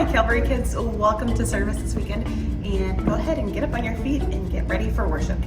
Hi, Calvary kids. Welcome to service this weekend. And go ahead and get up on your feet and get ready for worship.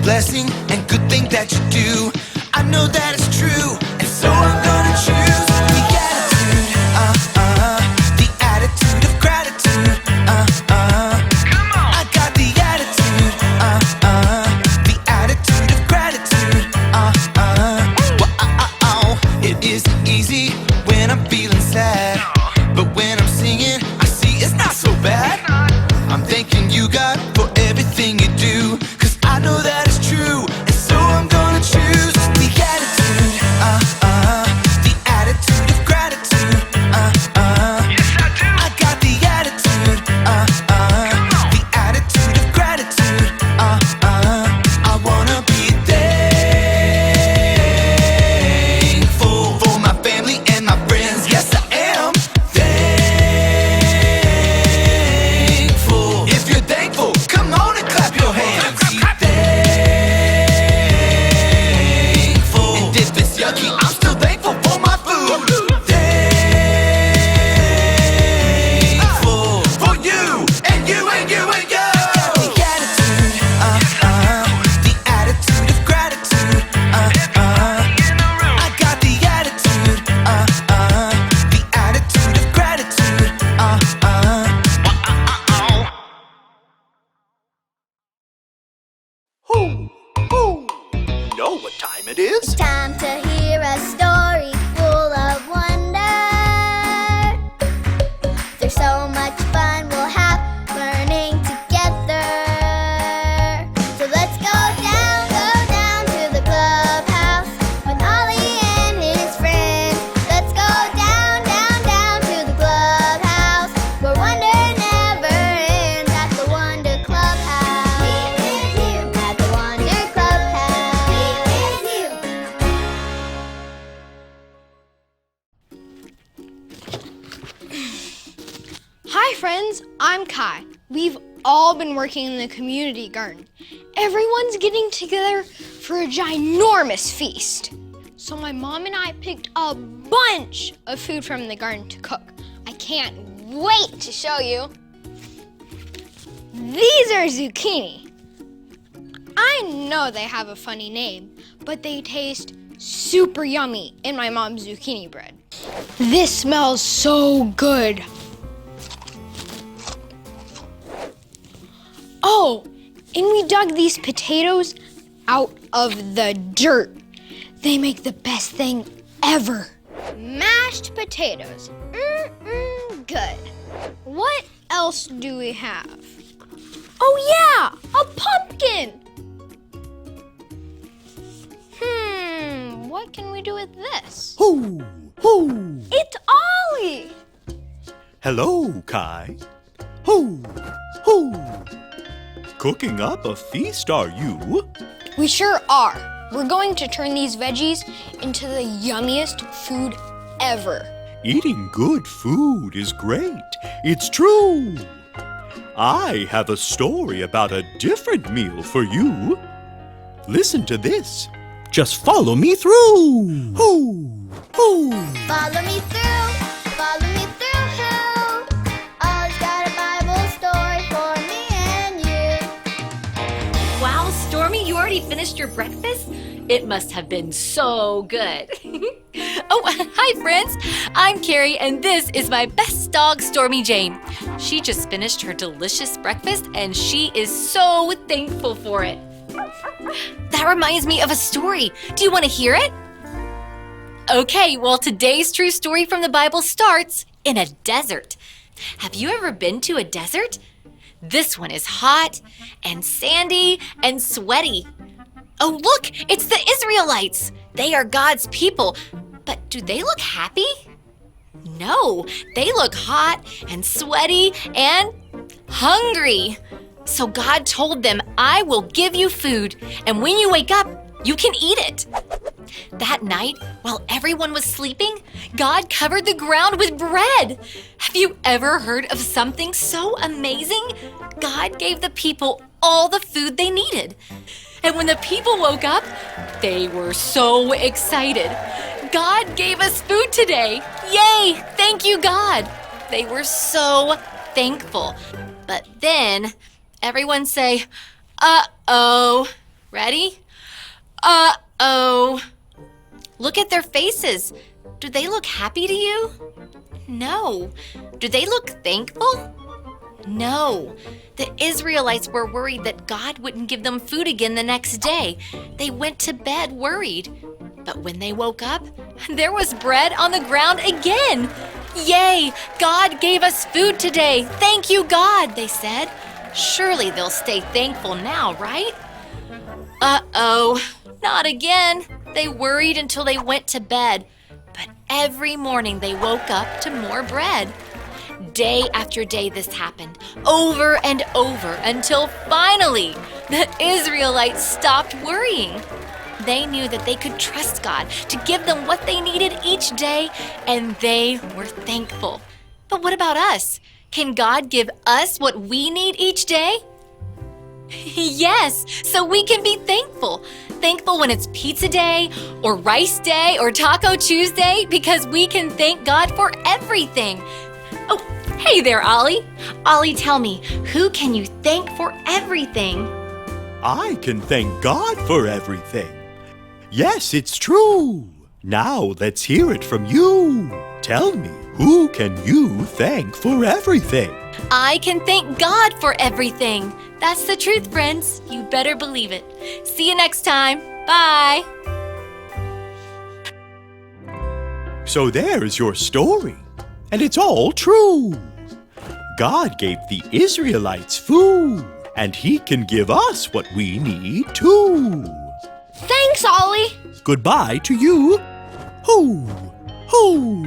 Blessing and good thing that you do. I know that it's true, and so I'm gonna choose the attitude, the attitude of gratitude, Come on. I got the attitude, the attitude of gratitude, It isn't easy when I'm feeling sad, but when I'm singing, I see it's not so bad. I'm thanking you, God, for everything you do, 'cause I know that it's true, and so I'm gonna choose the attitude, the attitude of gratitude, Yes, I do. I got the attitude, the attitude of gratitude, I wanna be thankful for my family and my friends. Yes, I am thankful. If you're thankful, come on and clap your hands. I'm still thankful for my food. Thankful for you and you and you and you. The attitude, the attitude of gratitude. I got the attitude, the attitude of gratitude. Who know what time it is? Time to hear a story full of wonder. There's so much fun we'll have learning together. So let's go down to the clubhouse with Ollie and his friends. Let's go down to the clubhouse where wonder never ends at the Wonder Clubhouse. Meet with you at the Wonder Clubhouse. Meet with you. Hi friends, I'm Kai. We've all been working in the community garden. Everyone's getting together for a ginormous feast. So my mom and I picked a bunch of food from the garden to cook. I can't wait to show you. These are zucchini. I know they have a funny name, but they taste super yummy in my mom's zucchini bread. This smells so good. Oh, and we dug these potatoes out of the dirt. They make the best thing ever. Mashed potatoes. Good. What else do we have? Oh yeah, a pumpkin. What can we do with this? Hoo! Hoo! It's Ollie. Hello, Kai. Hoo! Hoo! Cooking up a feast, are you? We sure are. We're going to turn these veggies into the yummiest food ever. Eating good food is great. It's true. I have a story about a different meal for you. Listen to this. Just follow me through. Hoo! Hoo! Follow me through, who? Ollie's got a Bible story for me and you. Wow, Stormy, you already finished your breakfast? It must have been so good. Oh, hi friends. I'm Carrie and this is my best dog, Stormy Jane. She just finished her delicious breakfast and she is so thankful for it. That reminds me of a story. Do you want to hear it? Okay, well, today's true story from the Bible starts in a desert. Have you ever been to a desert? This one is hot and sandy and sweaty. Oh, look, it's the Israelites. They are God's people. But do they look happy? No, they look hot and sweaty and hungry. So God told them, I will give you food, and when you wake up, you can eat it. That night, while everyone was sleeping, God covered the ground with bread. Have you ever heard of something so amazing? God gave the people all the food they needed. And when the people woke up, they were so excited. God gave us food today. Yay! Thank you, God. They were so thankful. But then, everyone say, uh-oh. Ready? Uh-oh. Look at their faces. Do they look happy to you? No. Do they look thankful? No. The Israelites were worried that God wouldn't give them food again the next day. They went to bed worried. But when they woke up, there was bread on the ground again. Yay! God gave us food today. Thank you, God, they said. Surely they'll stay thankful now, right? Uh-oh. Not again. They worried until they went to bed. But every morning they woke up to more bread. Day after day this happened, over and over, until finally the Israelites stopped worrying. They knew that they could trust God to give them what they needed each day, and they were thankful. But what about us? Can God give us what we need each day? Yes, so we can be thankful. Thankful when it's pizza day, or rice day, or taco Tuesday, because we can thank God for everything. Oh, hey there, Ollie. Ollie, tell me, who can you thank for everything? I can thank God for everything. Yes, it's true. Now let's hear it from you. Tell me, who can you thank for everything? I can thank God for everything. That's the truth, friends. You better believe it. See you next time. Bye. So there's your story, and it's all true. God gave the Israelites food, and He can give us what we need too. Thanks, Ollie. Goodbye to you. Hoo, hoo.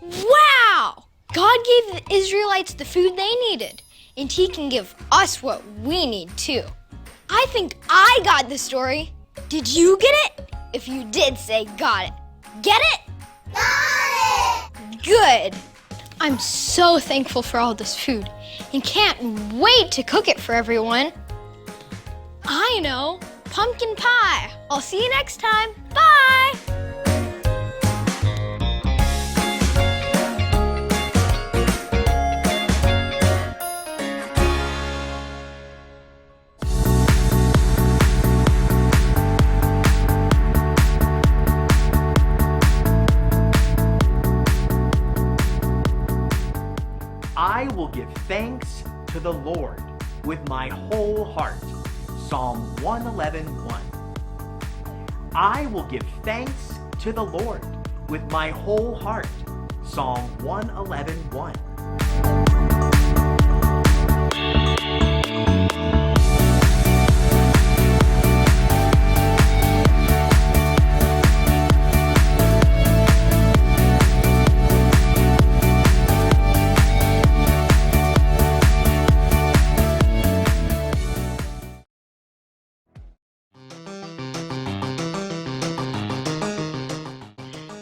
Wow! God gave the Israelites the food they needed, and He can give us what we need too. I think I got the story. Did you get it? If you did, say got it. Get it? Got it! Good. I'm so thankful for all this food and can't wait to cook it for everyone. I know, pumpkin pie. I'll see you next time. Bye. I will give thanks to the Lord with my whole heart. Psalm 111:1. I will give thanks to the Lord with my whole heart. Psalm 111:1.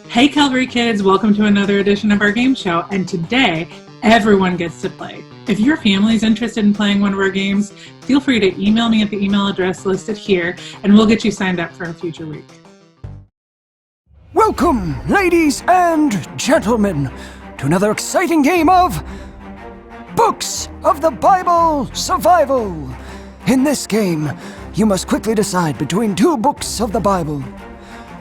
Hey Calvary kids, welcome to another edition of our game show, and today everyone gets to play. If your family is interested in playing one of our games, feel free to email me at the email address listed here and we'll get you signed up for a future week. Welcome, ladies and gentlemen, to another exciting game of Books of the Bible Survival. In this game, you must quickly decide between two books of the Bible.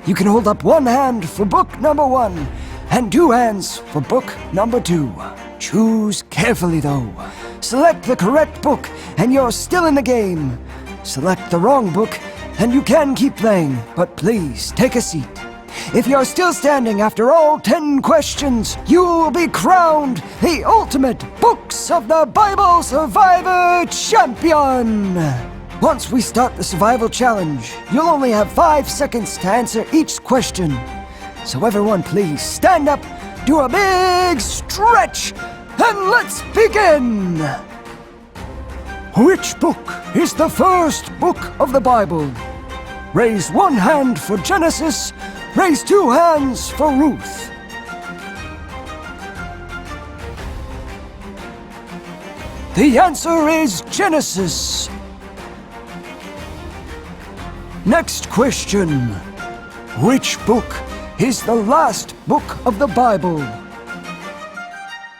You can hold up one hand for book number 1 and 2 hands for book number 2. Choose carefully though. Select the correct book and you're still in the game. Select the wrong book and you can keep playing, but please take a seat. If you're still standing after all 10 questions, you will be crowned the ultimate Books of the Bible Survivor Champion! Once we start the survival challenge, you'll only have 5 seconds to answer each question. So everyone please stand up, do a big stretch, and let's begin! Which book is the first book of the Bible? Raise one hand for Genesis, raise 2 hands for Ruth. The answer is Genesis. Next question. Which book is the last book of the Bible?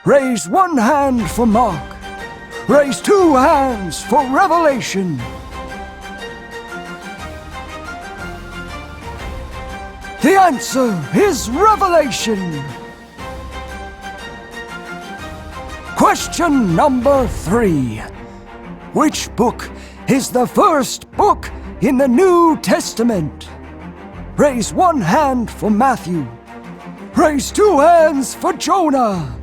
Raise one hand for Mark. Raise 2 hands for Revelation. The answer is Revelation. Question number 3. Which book is the first book in the New Testament? Raise one hand for Matthew. Raise 2 hands for Jonah.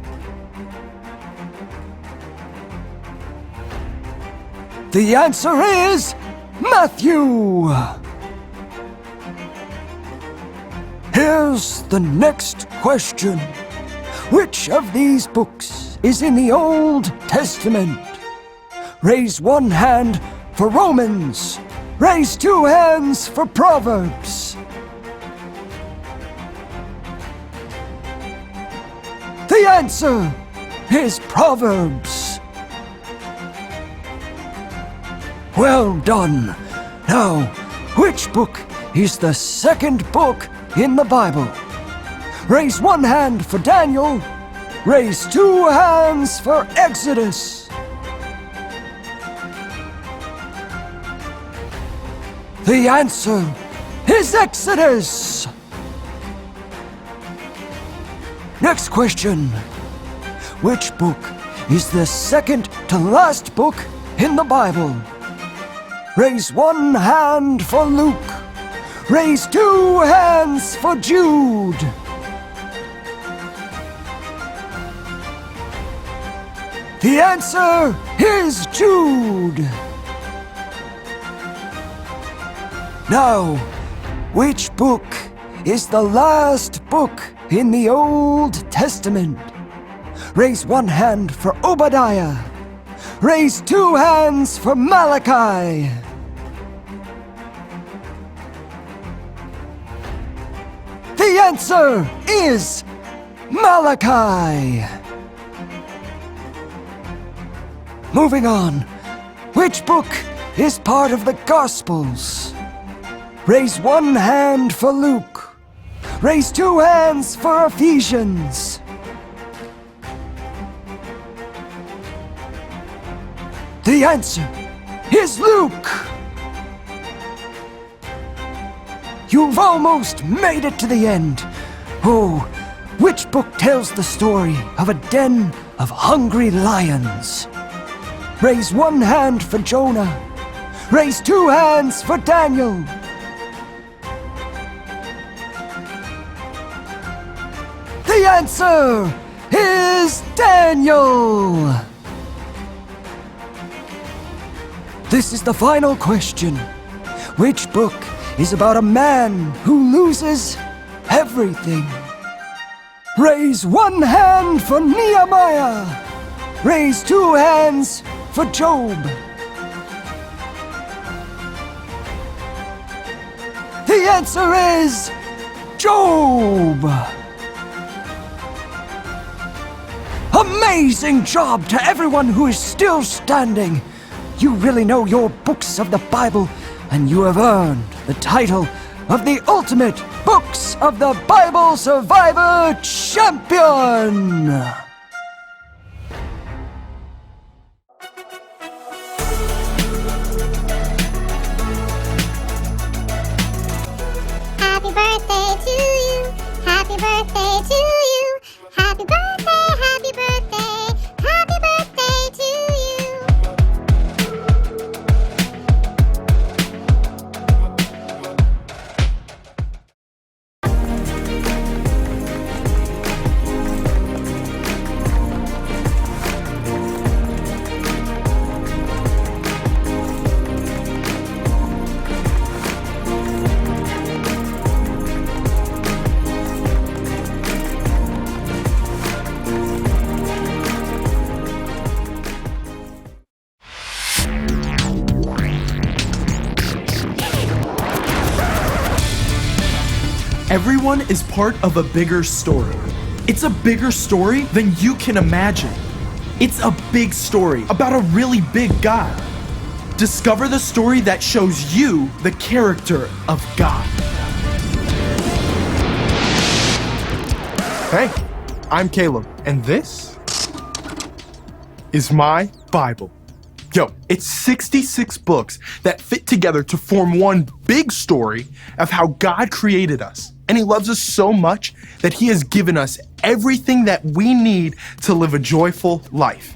The answer is Matthew. Here's the next question. Which of these books is in the Old Testament? Raise one hand for Romans. Raise 2 hands for Proverbs. The answer is Proverbs. Well done. Now, which book is the second book in the Bible? Raise one hand for Daniel. Raise 2 hands for Exodus. The answer is Exodus. Next question. Which book is the second to last book in the Bible? Raise one hand for Luke. Raise 2 hands for Jude. The answer is Jude. Now, which book is the last book in the Old Testament? Raise one hand for Obadiah. Raise 2 hands for Malachi. The answer is Malachi. Moving on. Which book is part of the Gospels? Raise one hand for Luke. Raise 2 hands for Ephesians. The answer is Luke. You've almost made it to the end. Oh, which book tells the story of a den of hungry lions? Raise one hand for Jonah. Raise 2 hands for Daniel. The answer is Daniel. This is the final question. Which book is about a man who loses everything? Raise one hand for Nehemiah. Raise 2 hands for Job. The answer is Job. Amazing job to everyone who is still standing. You really know your books of the Bible, and you have earned the title of the ultimate Books of the Bible Survivor Champion! Happy birthday to you. Happy birthday to you. Happy birthday, happy birthday. Happy birthday to you. Everyone is part of a bigger story. It's a bigger story than you can imagine. It's a big story about a really big God. Discover the story that shows you the character of God. Hey, I'm Caleb, and this is my Bible. Yo, it's 66 books that fit together to form one big story of how God created us. And he loves us so much that he has given us everything that we need to live a joyful life.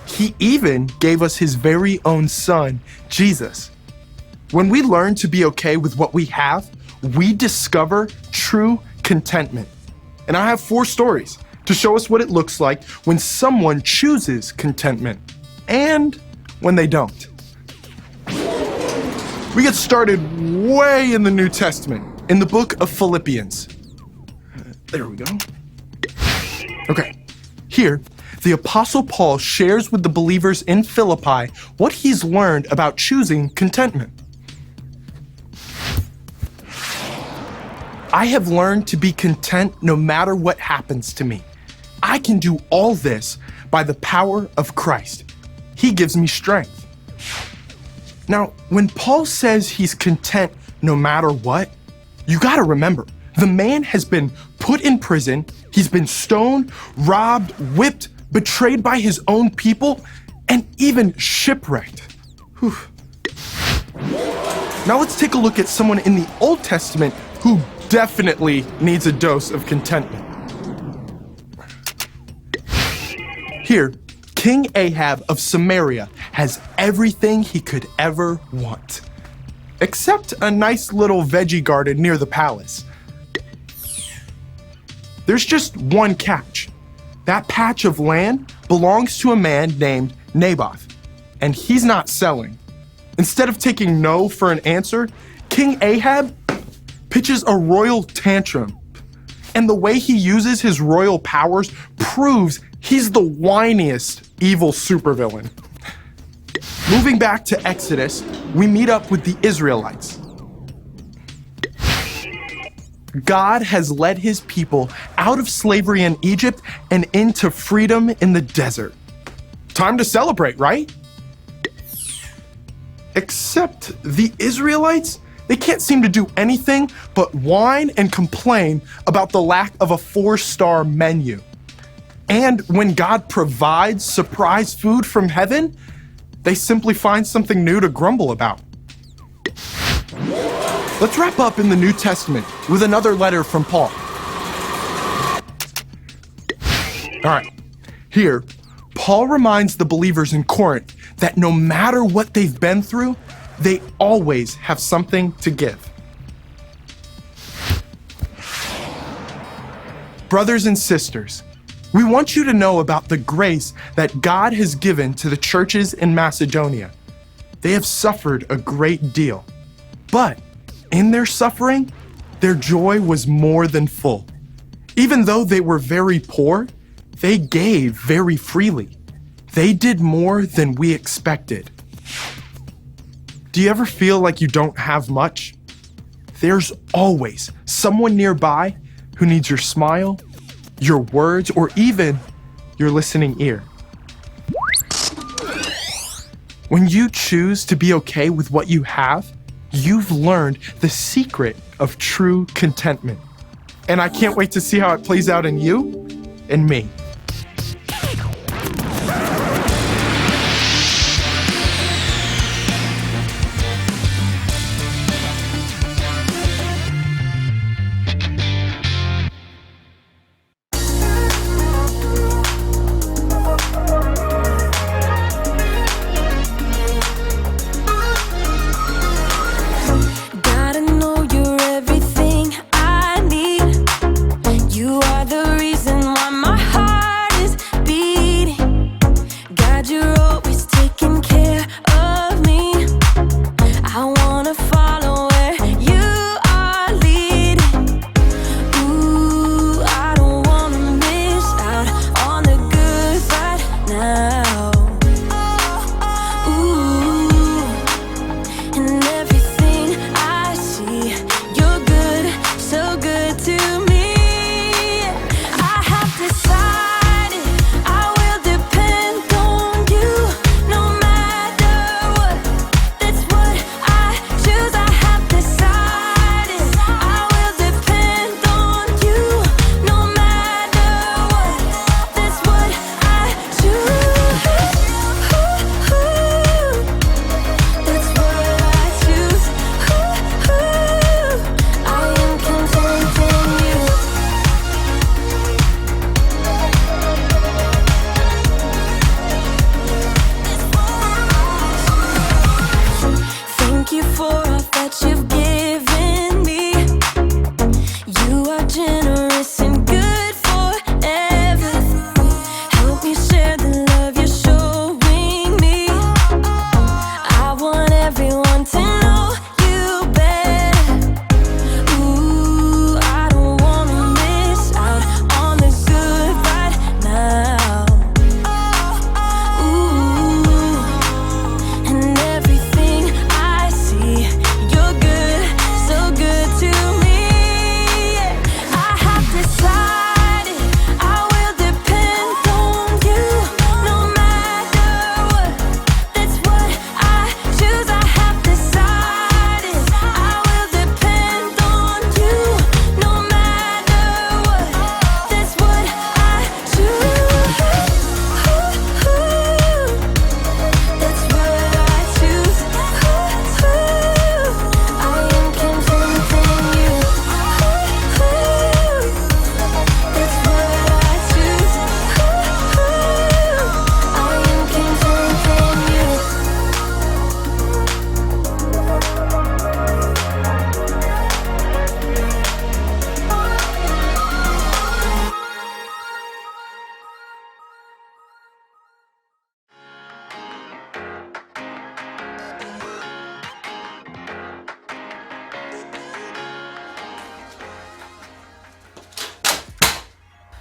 He even gave us his very own son, Jesus. When we learn to be okay with what we have, we discover true contentment. And I have 4 stories to show us what it looks like when someone chooses contentment and when they don't. We get started way in the New Testament, in the book of Philippians. There we go. Okay, here, the Apostle Paul shares with the believers in Philippi what he's learned about choosing contentment. I have learned to be content no matter what happens to me. I can do all this by the power of Christ. He gives me strength. Now, when Paul says he's content no matter what, you gotta remember, the man has been put in prison, he's been stoned, robbed, whipped, betrayed by his own people, and even shipwrecked. Whew. Now let's take a look at someone in the Old Testament who definitely needs a dose of contentment. Here, King Ahab of Samaria has everything he could ever want, except a nice little veggie garden near the palace. There's just one catch. That patch of land belongs to a man named Naboth, and he's not selling. Instead of taking no for an answer, King Ahab pitches a royal tantrum. And the way he uses his royal powers proves he's the whiniest evil supervillain. Moving back to Exodus, we meet up with the Israelites. God has led his people out of slavery in Egypt and into freedom in the desert. Time to celebrate, right? Except the Israelites, they can't seem to do anything but whine and complain about the lack of a 4-star menu. And when God provides surprise food from heaven, they simply find something new to grumble about. Let's wrap up in the New Testament with another letter from Paul. All right, here, Paul reminds the believers in Corinth that no matter what they've been through, they always have something to give. Brothers and sisters, we want you to know about the grace that God has given to the churches in Macedonia. They have suffered a great deal, but in their suffering, their joy was more than full. Even though they were very poor, they gave very freely. They did more than we expected. Do you ever feel like you don't have much? There's always someone nearby who needs your smile, your words, or even your listening ear. When you choose to be okay with what you have, you've learned the secret of true contentment. And I can't wait to see how it plays out in you and me. Gotta know you're everything I need. You are the reason why my heart everyone to know you better. Ooh, I don't wanna miss out on this good right now. Ooh, and everything I see, you're good, so good to me. I have decided I will depend on you no matter what. That's what I choose. I have decided I will depend on you no matter what. That's what I choose. That's what I choose. I am content in you. That's what I choose. I am content in you.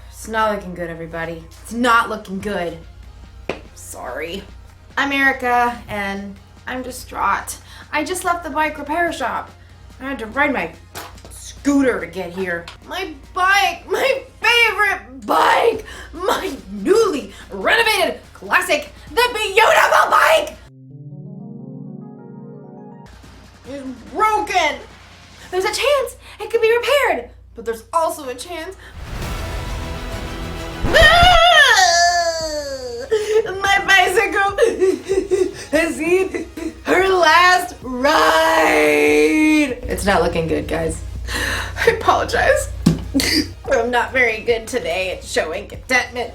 It's not looking good, everybody. It's not looking good. Sorry. I'm Erica, and I'm distraught. I just left the bike repair shop. I had to ride my scooter to get here. My bike! My favorite bike! My newly renovated classic, the beautiful bike! Is broken! There's a chance it could be repaired, but there's also a chance my bicycle has seen her last ride. It's not looking good, guys. I apologize. I'm not very good today at showing contentment.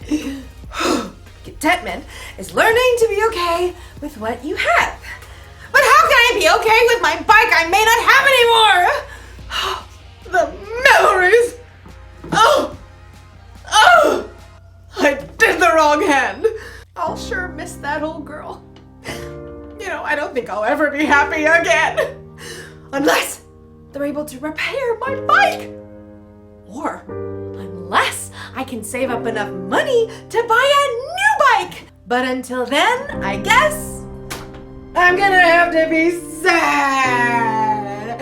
Contentment is learning to be okay with what you have. But how can I be okay with my bike I may not have anymore? The memories. Oh! I did the wrong hand. I'll sure miss that old girl. I don't think I'll ever be happy again. Unless they're able to repair my bike. Or unless I can save up enough money to buy a new bike. But until then, I guess I'm gonna have to be sad.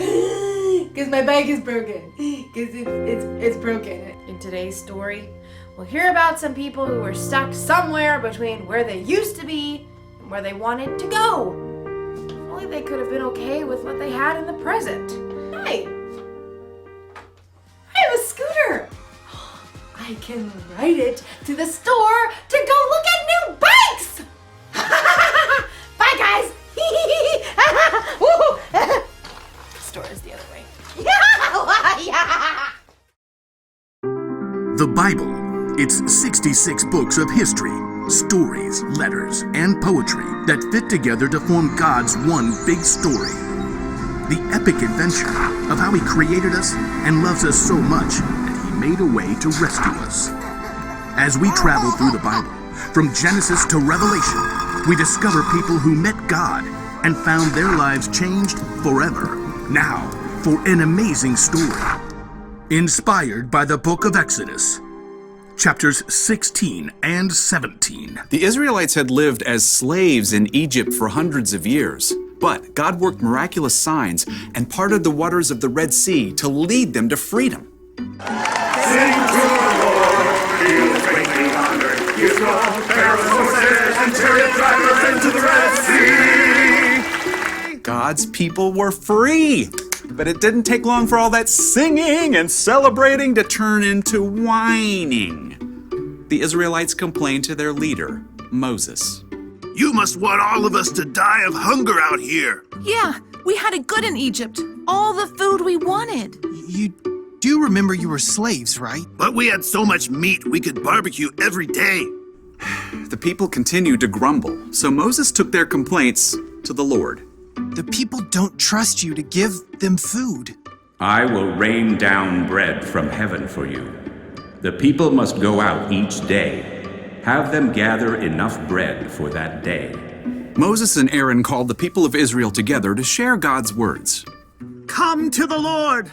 Because my bike is broken. Because it's broken. In today's story, we'll hear about some people who were stuck somewhere between where they used to be and where they wanted to go. If only they could have been okay with what they had in the present. Hey! I have a scooter! I can ride it to the store to go look at new bikes! Bye, guys! The store is the other way. The Bible. It's 66 books of history, stories, letters, and poetry that fit together to form God's one big story. The epic adventure of how He created us and loves us so much that He made a way to rescue us. As we travel through the Bible, from Genesis to Revelation, we discover people who met God and found their lives changed forever. Now, for an amazing story. Inspired by the book of Exodus, chapters 16 and 17. The Israelites had lived as slaves in Egypt for hundreds of years, but God worked miraculous signs and parted the waters of the Red Sea to lead them to freedom. Sing to the Lord, He is greatly honored. He has brought Pharaoh's horses and chariot drivers into the Red Sea. God's people were free, but it didn't take long for all that singing and celebrating to turn into whining. The Israelites complained to their leader, Moses. You must want all of us to die of hunger out here. Yeah, we had it good in Egypt. All the food we wanted. You do remember you were slaves, right? But we had so much meat we could barbecue every day. The people continued to grumble, so Moses took their complaints to the Lord. The people don't trust you to give them food. I will rain down bread from heaven for you. The people must go out each day. Have them gather enough bread for that day. Moses and Aaron called the people of Israel together to share God's words. Come to the Lord.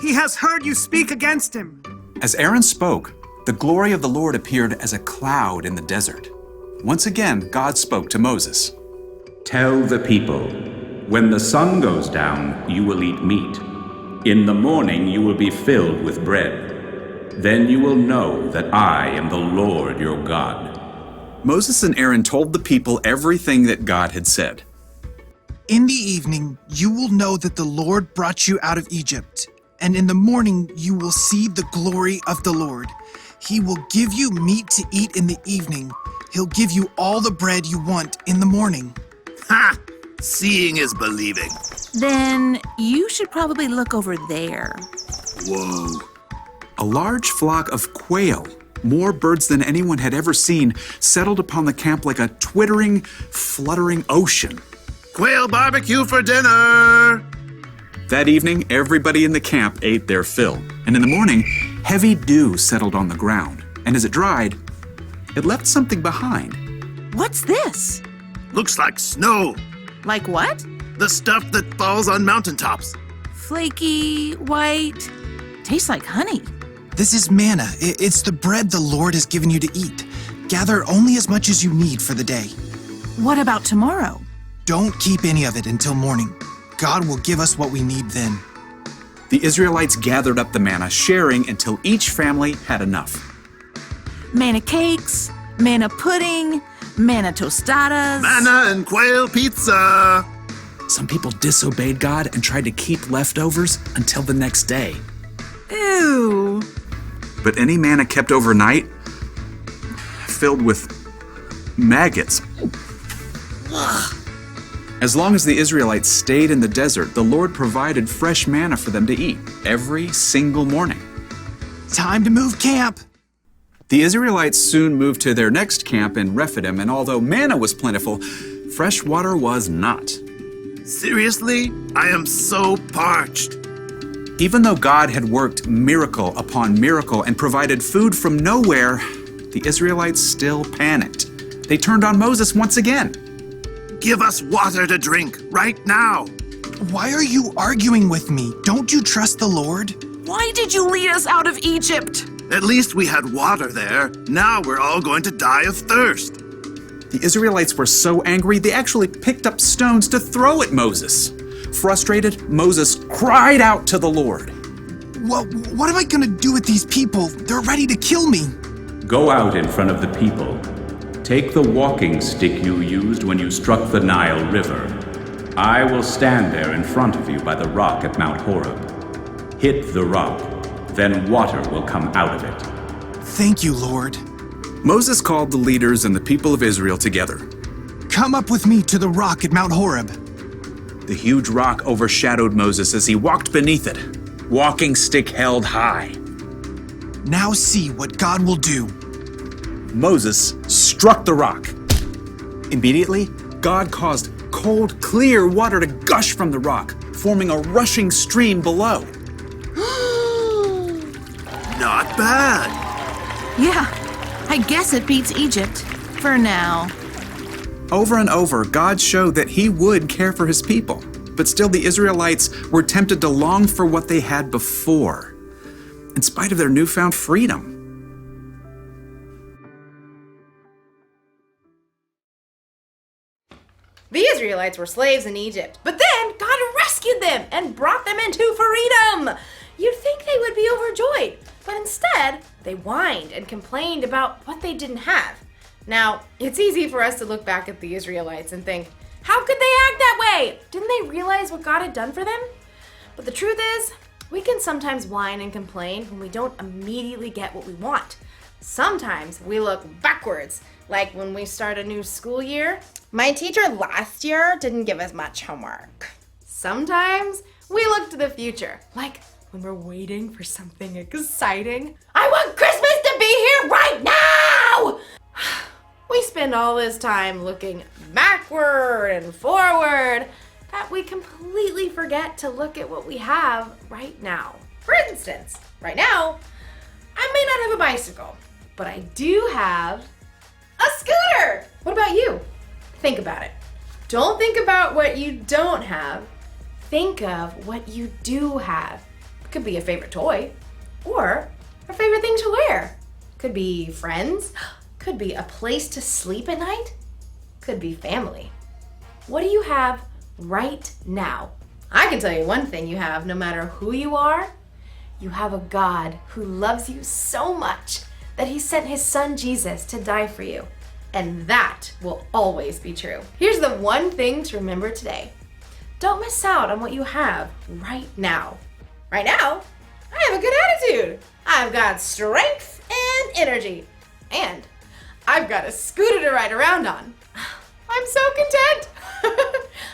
He has heard you speak against him. As Aaron spoke, the glory of the Lord appeared as a cloud in the desert. Once again, God spoke to Moses. Tell the people, when the sun goes down, you will eat meat. In the morning you will be filled with bread. Then you will know that I am the Lord your God. Moses and Aaron told the people everything that God had said. In the evening, you will know that the Lord brought you out of Egypt. And in the morning, you will see the glory of the Lord. He will give you meat to eat in the evening. He'll give you all the bread you want in the morning. Ha! Seeing is believing. Then you should probably look over there. Whoa. A large flock of quail, more birds than anyone had ever seen, settled upon the camp like a twittering, fluttering ocean. Quail barbecue for dinner! That evening, everybody in the camp ate their fill. And in the morning, heavy dew settled on the ground. And as it dried, it left something behind. What's this? Looks like snow. Like what? The stuff that falls on mountaintops. Flaky, white, tastes like honey. This is manna. It's the bread the Lord has given you to eat. Gather only as much as you need for the day. What about tomorrow? Don't keep any of it until morning. God will give us what we need then. The Israelites gathered up the manna, sharing until each family had enough. Manna cakes, manna pudding, manna tostadas. Manna and quail pizza. Some people disobeyed God and tried to keep leftovers until the next day. Ew. But any manna kept overnight, filled with maggots. As long as the Israelites stayed in the desert, the Lord provided fresh manna for them to eat every single morning. Time to move camp. The Israelites soon moved to their next camp in Rephidim, and although manna was plentiful, fresh water was not. Seriously? I am so parched. Even though God had worked miracle upon miracle and provided food from nowhere, the Israelites still panicked. They turned on Moses once again. Give us water to drink right now. Why are you arguing with me? Don't you trust the Lord? Why did you lead us out of Egypt? At least we had water there. Now we're all going to die of thirst. The Israelites were so angry, they actually picked up stones to throw at Moses. Frustrated, Moses cried out to the Lord. What am I going to do with these people? They're ready to kill me. Go out in front of the people. Take the walking stick you used when you struck the Nile River. I will stand there in front of you by the rock at Mount Horeb. Hit the rock, then water will come out of it. Thank you, Lord. Moses called the leaders and the people of Israel together. Come up with me to the rock at Mount Horeb. The huge rock overshadowed Moses as he walked beneath it, walking stick held high. Now see what God will do. Moses struck the rock. Immediately, God caused cold, clear water to gush from the rock, forming a rushing stream below. Not bad. Yeah, I guess it beats Egypt. For now. Over and over, God showed that He would care for His people. But still, the Israelites were tempted to long for what they had before, in spite of their newfound freedom. The Israelites were slaves in Egypt, but then God rescued them and brought them into freedom. You'd think they would be overjoyed, but instead, they whined and complained about what they didn't have. Now, it's easy for us to look back at the Israelites and think, how could they act that way? Didn't they realize what God had done for them? But the truth is, we can sometimes whine and complain when we don't immediately get what we want. Sometimes we look backwards, like when we start a new school year. My teacher last year didn't give us much homework. Sometimes we look to the future, like when we're waiting for something exciting. I want Christmas to be here right now! We spend all this time looking backward and forward that we completely forget to look at what we have right now. For instance, right now, I may not have a bicycle, but I do have a scooter. What about you? Think about it. Don't think about what you don't have. Think of what you do have. It could be a favorite toy or a favorite thing to wear. Could be friends. Could be a place to sleep at night. Could be family. What do you have right now? I can tell you one thing you have, no matter who you are. You have a God who loves you so much that he sent his son Jesus to die for you. And that will always be true. Here's the one thing to remember today. Don't miss out on what you have right now. Right now, I have a good attitude. I've got strength and energy. And I've got a scooter to ride around on. I'm so content.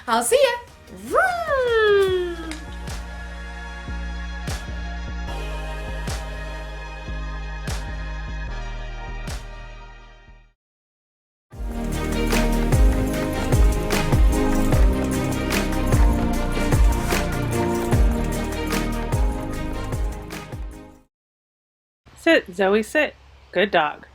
I'll see ya. Vroom. Sit, Zoe, sit. Good dog.